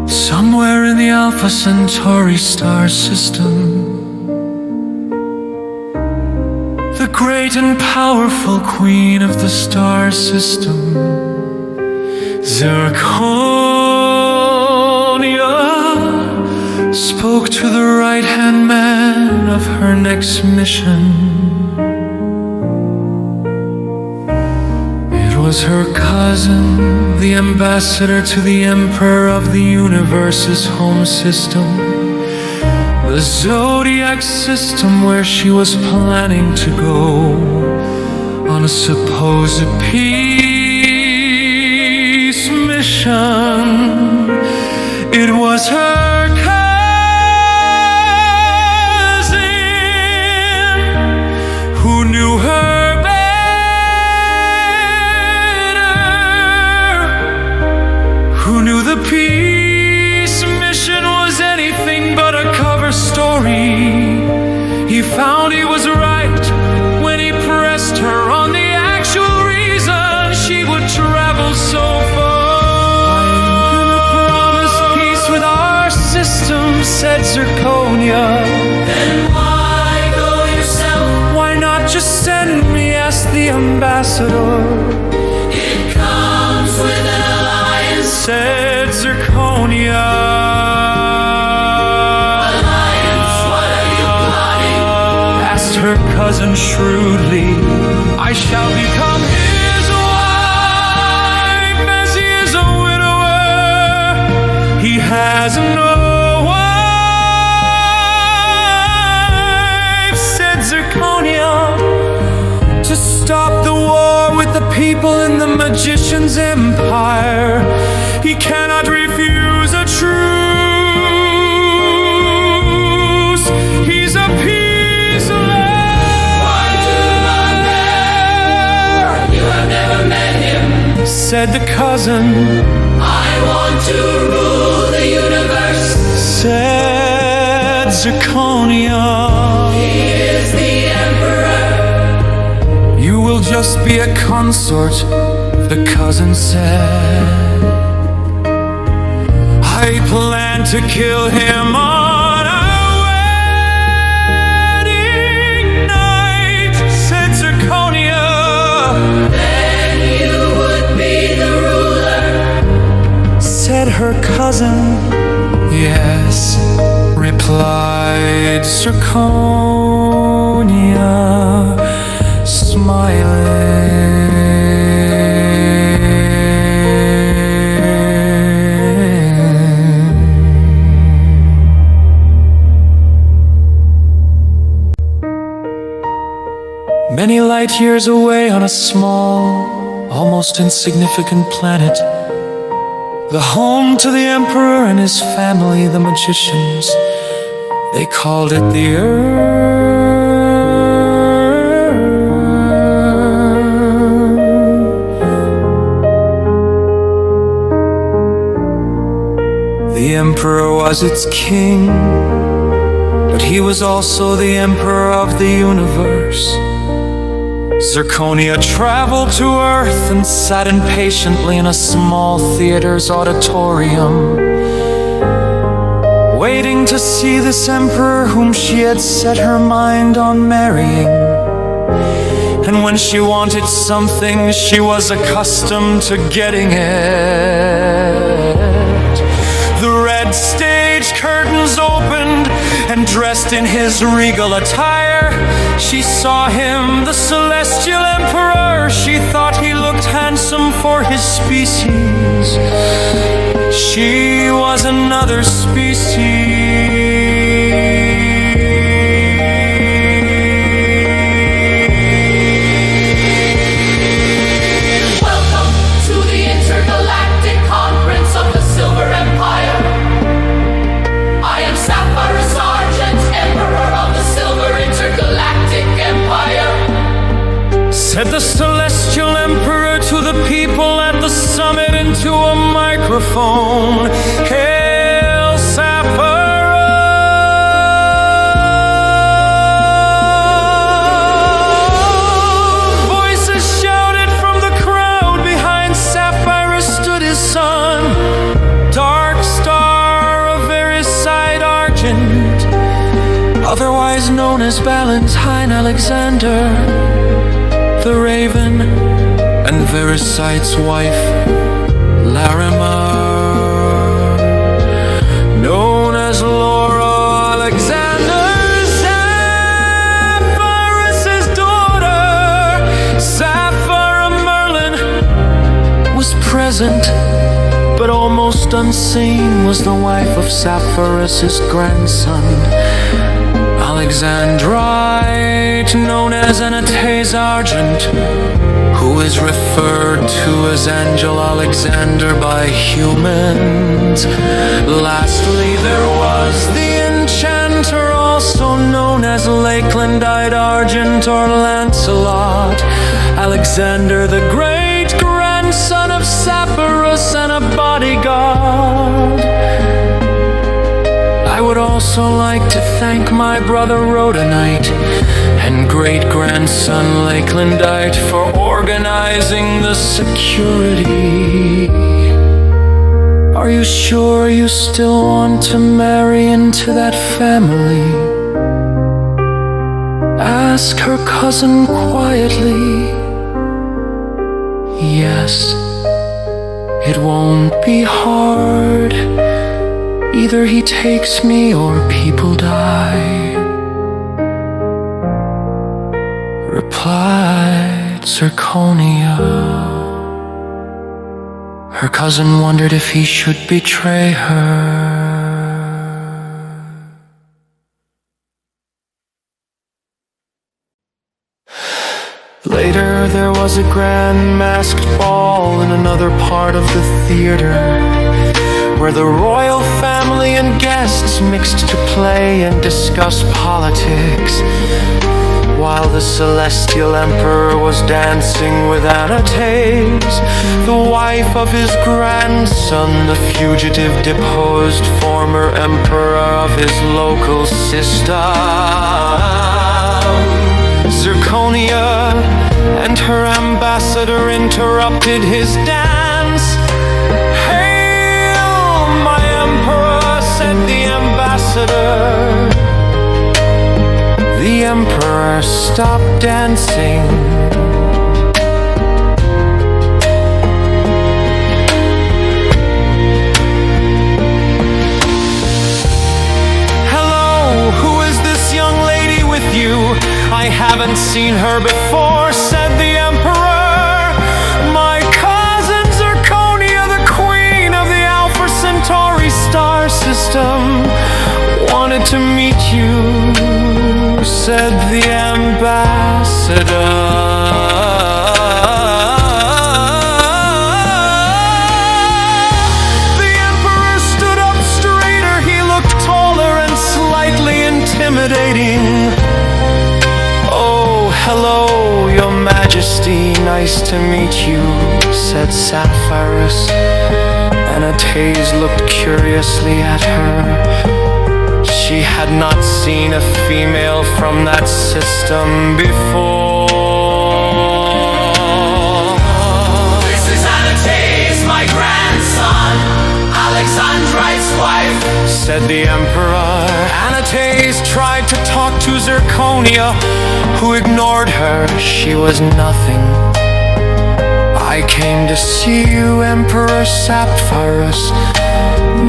Somewhere in the Alpha Centauri star system, the great and powerful queen of the star system, Zirconia, spoke to the right-hand man of her next mission. It was her cousin, the ambassador to the Emperor of the universe's home system, the zodiac system where she was planning to go on a supposed peace mission. It was her cousin who knew her the peace mission was anything but a cover story. He found he was right when he pressed her on the actual reason she would travel so far. I'm gonna promise peace with our system, said Zirconia. Then why go yourself? Why not just send me, asked the ambassador. It comes with an alliance, said Zirconia. Alliance, what are you plotting? Asked her cousin shrewdly. I shall become his wife, as he is a widower. He has no wife, said Zirconia. To stop the war with the people in the magician's empire, he cannot refuse a truce. He's a peaceless. Why do not there? You have never met him, said the cousin. I want to rule the universe, said Zirconia. He is the emperor. You will just be a consort, the cousin said. I plan to kill him on our wedding night, said Zirconia. Then you would be the ruler, said her cousin. Yes, replied Zirconia, smiling. Many light years away on a small, almost insignificant planet, the home to the emperor and his family, the magicians, they called it the The emperor was its king, but he was also the emperor of the universe. Zirconia traveled to Earth and sat impatiently in a small theater's auditorium, waiting to see this emperor whom she had set her mind on marrying. And when she wanted something, she was accustomed to getting it. The red stage curtains opened, and dressed in his regal attire, she saw him, the celestial emperor. She thought he looked handsome for his species. She was another species. Welcome to the intergalactic conference of the Silver Empire. I am Sapphire Sergeant, Emperor of the Silver Intergalactic Empire, said the celestial emperor to the people at the summit into a microphone. Hail, Sapphire! Argent, otherwise known as Valentine Alexander the Raven, and Veriside's wife, Larimar, known as Laura Alexander, Sapphirus's daughter. Sapphira Merlin was present, but almost unseen was the wife of Sapphirus's grandson, Alexandrite, known as Anates Argent, who is referred to as Angel Alexander by humans. Lastly, there was the enchanter, also known as Lakelandite Argent or Lancelot, Alexander the Great, grandson of Sapphirus and a bodyguard. I would also like to thank my brother Rhodanite and great-grandson Lakelandite for organizing the security. Are you sure you still want to marry into that family? Ask her cousin quietly. Yes, it won't be hard. Either he takes me or people die, replied Zirconia. Her cousin wondered if he should betray her. Later there was a grand masked ball in another part of the theater, where the royal family and guests mixed to play and discuss politics, while the celestial emperor was dancing with Anates, the wife of his grandson, the fugitive deposed former emperor of his local system. Zirconia and her ambassador interrupted his dance. "Hail, my emperor," said the ambassador. The emperor stopped dancing. "Hello, who is this young lady with you? I haven't seen her before," said the emperor. "My cousin Zirconia, the queen of the Alpha Centauri star system, wanted to meet you," said the ambassador. The emperor stood up straighter. He looked taller and slightly intimidating. "Oh, hello, your majesty, nice to meet you," said Sapphirus. Anates looked curiously at her. She had not seen a female from that system before. This is Anates, my grandson, Alexandrite's wife, said the emperor. Anates tried to talk to Zirconia, who ignored her. She was nothing. "I came to see you, Emperor Sapphirus,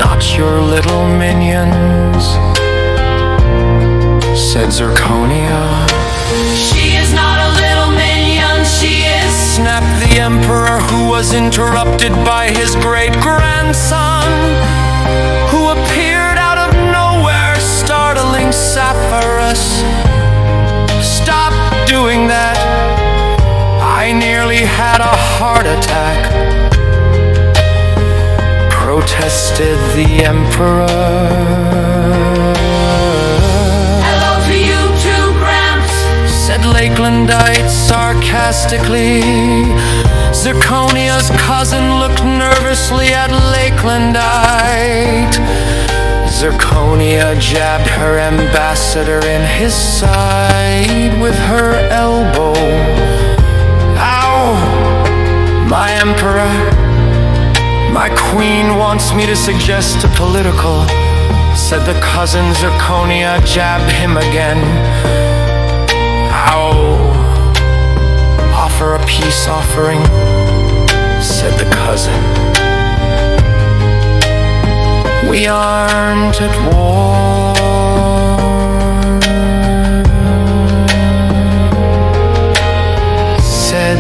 not your little minions," said Zirconia. "She is not a little minion, she is," snapped the emperor, who was interrupted by his great-grandson, who appeared out of nowhere, startling Sapphirus. "Stop doing that. I nearly had a heart attack," protested the emperor. "Hello to you too, Gramps," said Lakelandite sarcastically. Zirconia's cousin looked nervously at Lakelandite. Zirconia jabbed her ambassador in his side with her elbow. "Ow! My emperor, my queen wants me to suggest a political said the cousin Zirconia, jabbed him again. Ow. Offer a peace offering, said the cousin. We aren't at war, said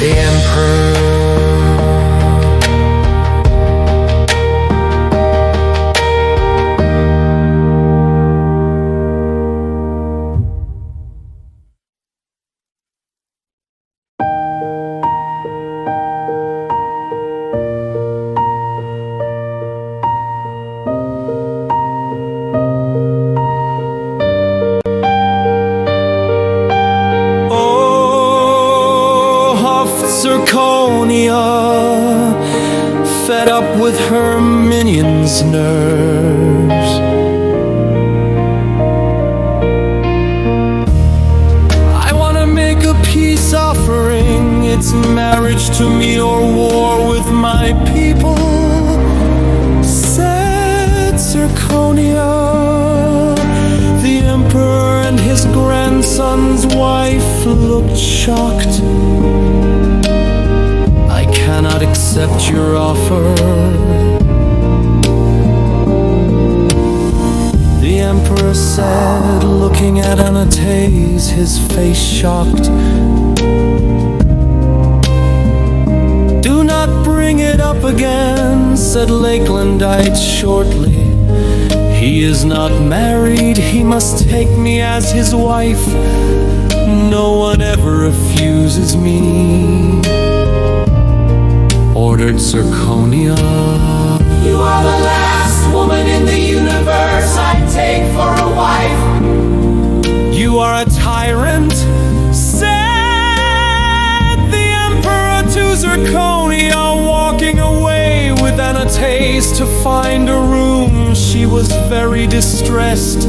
the emperor. Zirconia, fed up with her minions' nerves. I wanna make a peace offering. It's marriage to me or war with my people, said Zirconia. The emperor and his grandson's wife looked shocked. I cannot accept your offer. The emperor said, looking at Anates, his face shocked. Do not bring it up again, said Lakelandite shortly. He is not married, he must take me as his wife. No one ever refuses me, ordered Zirconia. You are the last woman in the universe I'd take for a wife. You are a tyrant, said the emperor to Zirconia, walking away with Anates to find a room. She was very distressed.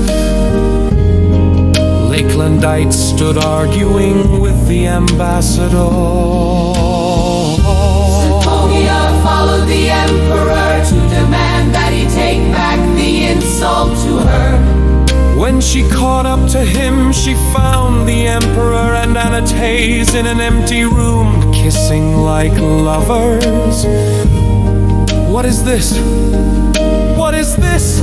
Lakelandite stood arguing with the ambassador. Followed the emperor to demand that he take back the insult to her. When she caught up to him, she found the emperor and Anates in an empty room, kissing like lovers. What is this? What is this?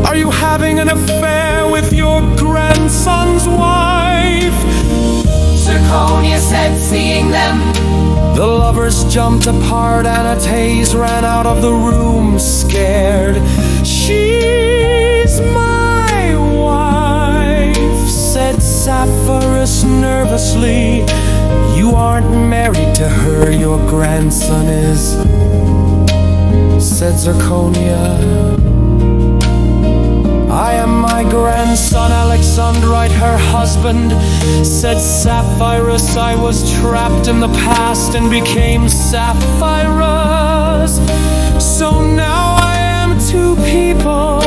Are you having an affair with your grandson's wife? Zirconia said, seeing them. The lovers jumped apart. Anates ran out of the room, scared. She's my wife, said Sapphirus nervously. You aren't married to her, your grandson is, said Zirconia. I am my grandson, Alexandrite, her husband, said Sapphirus. I was trapped in the past and became Sapphirus. So now I am two people.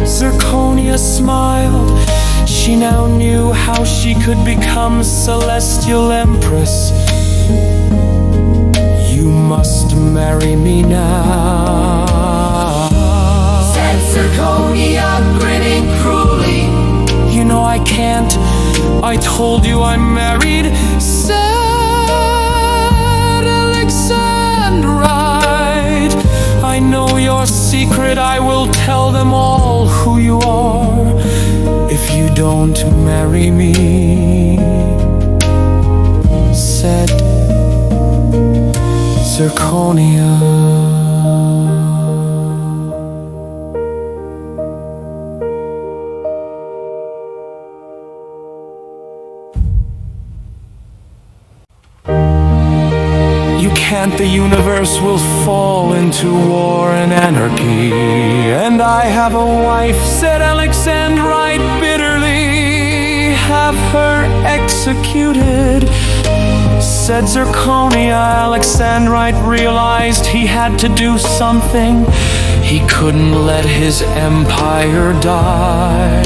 Zirconia smiled. She now knew how she could become Celestial Empress. You must marry me now, Zirconia, grinning cruelly. You know I can't. I told you I'm married, said Alexandrite. I know your secret. I will tell them all who you are if you don't marry me, said Zirconia. The universe will fall into war and anarchy, and I have a wife, said Alexandrite bitterly. Have her executed, said Zirconia. Alexandrite realized he had to do something. He couldn't let his empire die.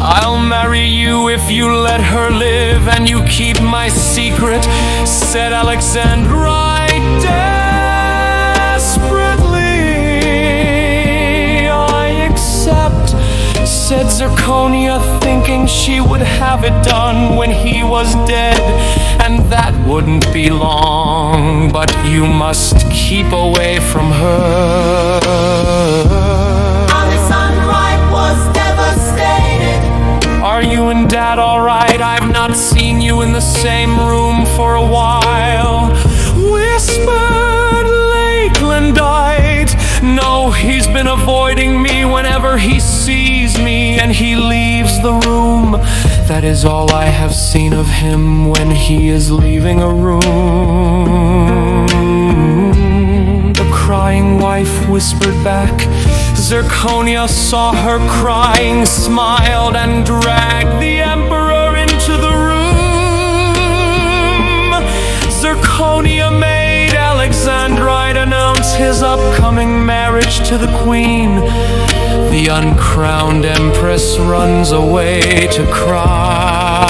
I'll marry you if you let her live and you keep my secret, said Alexandrite. Zirconia, thinking she would have it done when he was dead, and that wouldn't be long, but you must keep away from her. Alexandrite was devastated. Are you and Dad alright? I've not seen you in the same room for a while. Whispered Lakelandite. No, he's been avoiding me whenever he sees me, and he leaves the room. That is all I have seen of him when he is leaving a room. The crying wife whispered back. Zirconia saw her crying, smiled, and dragged the Emperor into the room. Zirconia made Alexandrite announce his upcoming marriage to the Queen. The Uncrowned Empress runs away to cry.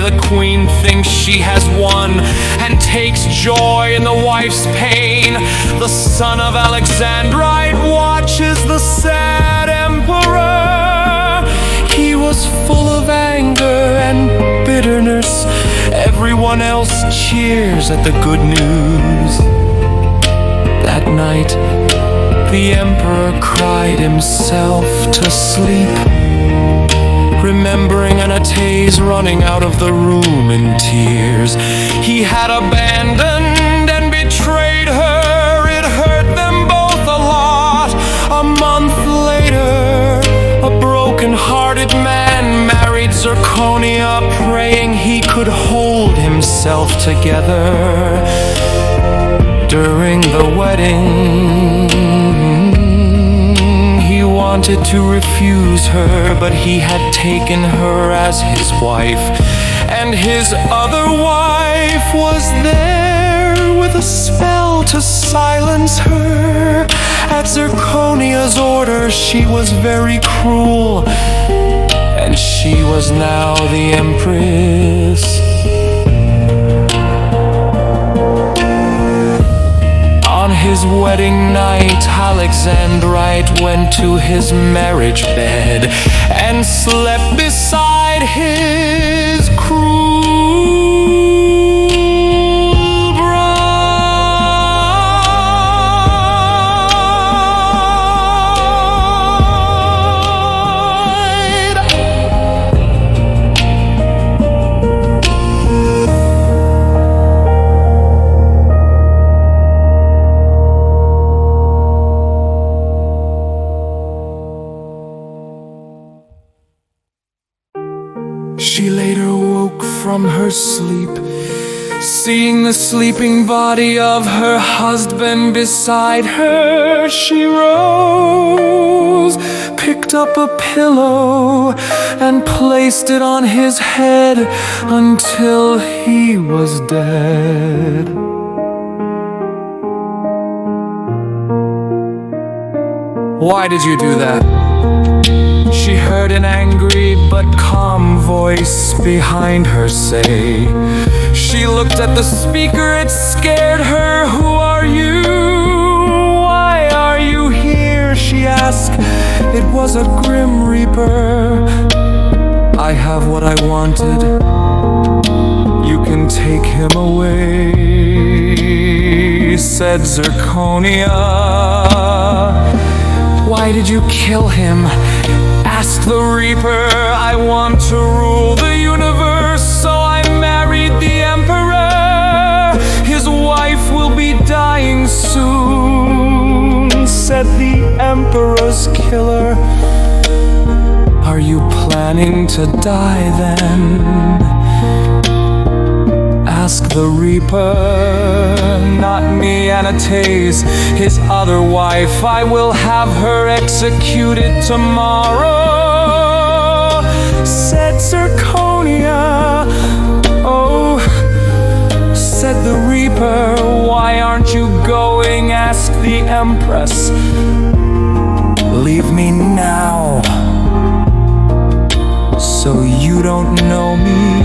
The Queen thinks she has won and takes joy in the wife's pain. The son of Alexandrite watches the sad Emperor. He was full of anger and bitterness. Everyone else cheers at the good news. That night, the Emperor cried himself to sleep, remembering Anastasia running out of the room in tears. He had abandoned and betrayed her. It hurt them both a lot. A month later, a broken-hearted man married Zirconia, praying he could hold himself together. During the wedding, he wanted to refuse her, but he had taken her as his wife, and his other wife was there with a spell to silence her. At Zirconia's order, she was very cruel, and she was now the Empress. On his wedding night, Alexandrite went to his marriage bed and slept beside his cruel bride. She later woke from her sleep, seeing the sleeping body of her husband beside her. She rose, picked up a pillow, and placed it on his head until he was dead. Why did you do that? She heard an angry but calm voice behind her say. She looked at the speaker, it scared her. Who are you? Why are you here? She asked. It was a grim reaper. I have what I wanted. You can take him away, said Zirconia. Why did you kill him? Asked the Reaper. I want to rule the universe, so I married the Emperor. His wife will be dying soon, said the Emperor's killer. Are you planning to die then? Asked the Reaper. Not me, Anastasia, his other wife. I will have her executed tomorrow, said Zirconia. Oh, said the Reaper. Why aren't you going? Asked the Empress. Leave me now, so you don't know me.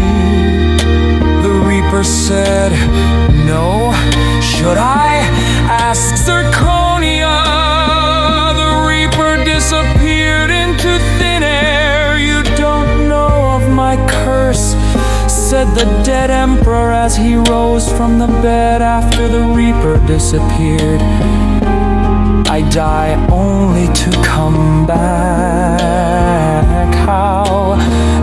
The Reaper said, no. Should I? Asked Zirconia. The Reaper disappeared. the dead emperor as he rose from the bed after the reaper disappeared. I die only to come back. How?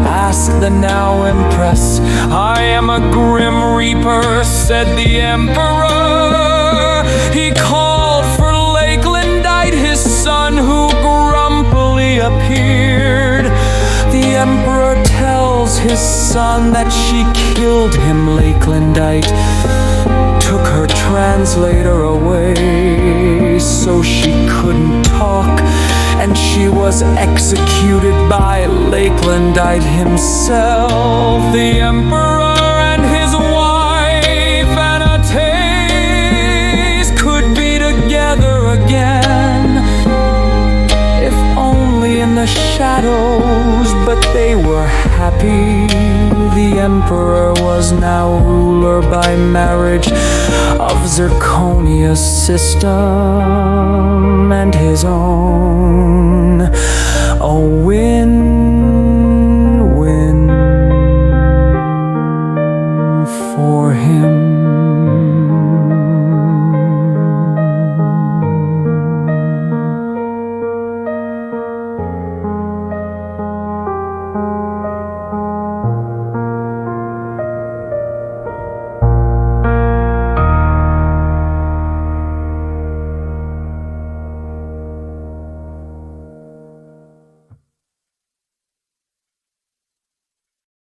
Asked the now empress. I am a grim reaper, said the emperor. He called for Lakelandite, his son, who grumpily appeared. The emperor tells his son that she killed him, Lakelandite, took her translator away so she couldn't talk, and she was executed by Lakelandite himself. The emperor and his wife Anastasia could be together again, if only in the shadows, but they were happy. The emperor was now ruler by marriage of Zirconia's system and his own. A win-win for him.